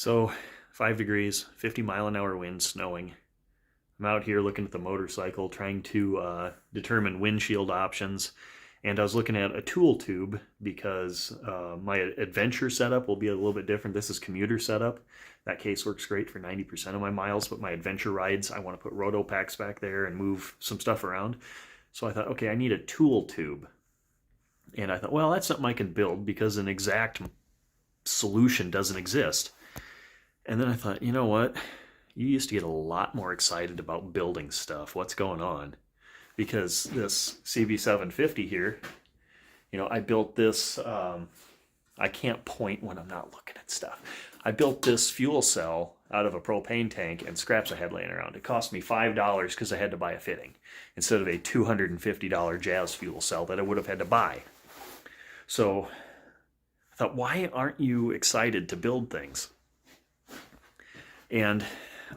So 5 degrees, 50-mile-an-hour wind, snowing. I'm out here looking at the motorcycle, trying to determine windshield options. And I was looking at a tool tube because my adventure setup will be a little bit different. This is commuter setup. That case works great for 90% of my miles, but my adventure rides, I want to put roto packs back there and move some stuff around. So I thought, okay, I need a tool tube. And I thought, well, that's something I can build because an exact solution doesn't exist. And then I thought, you know what? You used to get a lot more excited about building stuff. What's going on? Because this CB750 here, I built this. I can't point when I'm not looking at stuff. I built this fuel cell out of a propane tank and scraps I had laying around. It cost me $5 because I had to buy a fitting instead of a $250 Jazz fuel cell that I would have had to buy. So I thought, why aren't you excited to build things? And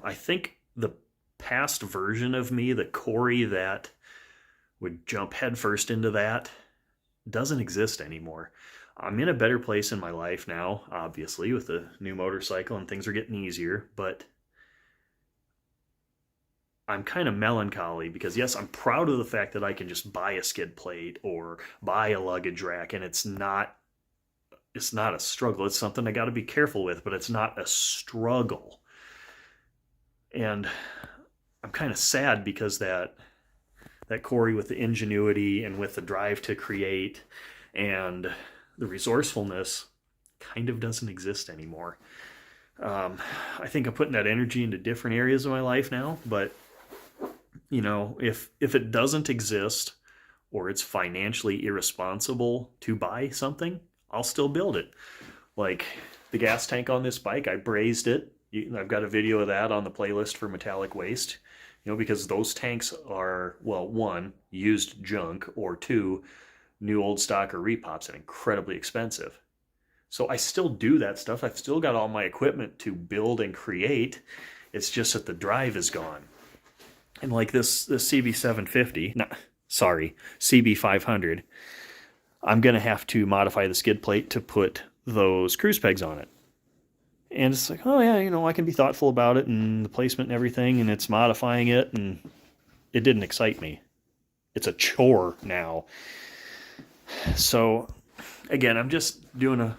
I think the past version of me, the Kory that would jump headfirst into that, doesn't exist anymore. I'm in a better place in my life now, obviously, with the new motorcycle and things are getting easier, but I'm kind of melancholy because, yes, I'm proud of the fact that I can just buy a skid plate or buy a luggage rack, and it's not a struggle. It's something I got to be careful with, but it's not a struggle. And I'm kind of sad because that Kory with the ingenuity and with the drive to create and the resourcefulness kind of doesn't exist anymore. I think I'm putting that energy into different areas of my life now, but if it doesn't exist or it's financially irresponsible to buy something, I'll still build it. Like the gas tank on this bike, I brazed it. I've got a video of that on the playlist for metallic waste, because those tanks are, well, one, used junk, or two, new old stock or repops and incredibly expensive. So I still do that stuff. I've still got all my equipment to build and create. It's just that the drive is gone. And like this CB750, CB500, I'm going to have to modify the skid plate to put those cruise pegs on it. And it's like, oh yeah, I can be thoughtful about it and the placement and everything, and it's modifying it, and it didn't excite me. It's a chore now. So, again, I'm just doing a,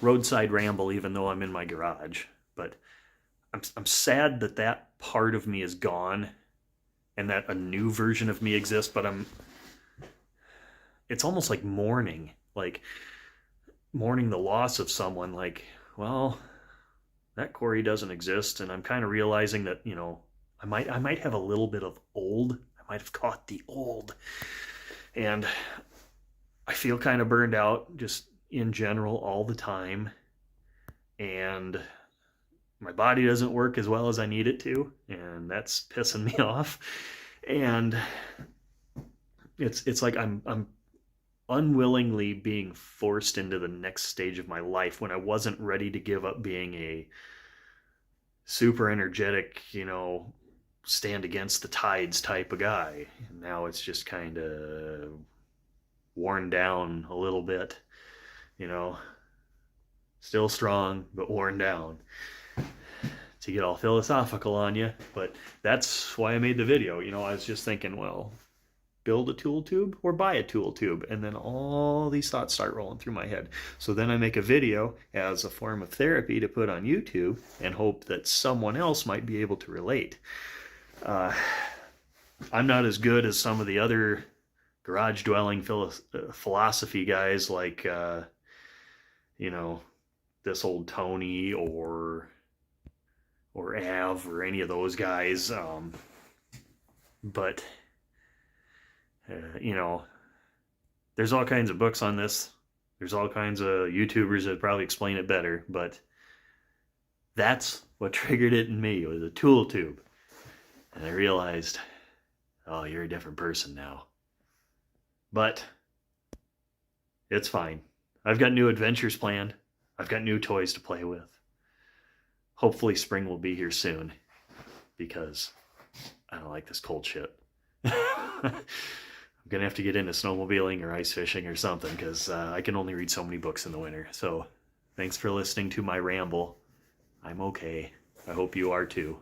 roadside ramble even though I'm in my garage. But I'm sad that part of me is gone and that a new version of me exists, but it's almost like mourning the loss of someone, like, well, that Kory doesn't exist, and I'm kind of realizing that, I might have a little bit of old. I might have caught the old. And I feel kind of burned out just in general all the time. And my body doesn't work as well as I need it to, and that's pissing me off. And it's like I'm unwillingly being forced into the next stage of my life when I wasn't ready to give up being a super energetic, stand against the tides type of guy. And now it's just kind of worn down a little bit, still strong, but worn down. To get all philosophical on you, but that's why I made the video. I was just thinking, well, build a tool tube or buy a tool tube, and then all these thoughts start rolling through my head. So then I make a video as a form of therapy to put on YouTube and hope that someone else might be able to relate. I'm not as good as some of the other garage dwelling philosophy guys like this old Tony or Av or any of those guys, but there's all kinds of books on this. There's all kinds of YouTubers that probably explain it better, but that's what triggered it in me, was a tool tube. And I realized, oh, you're a different person now. But it's fine. I've got new adventures planned. I've got new toys to play with. Hopefully spring will be here soon, because I don't like this cold shit. I'm going to have to get into snowmobiling or ice fishing or something, because I can only read so many books in the winter. So thanks for listening to my ramble. I'm okay. I hope you are too.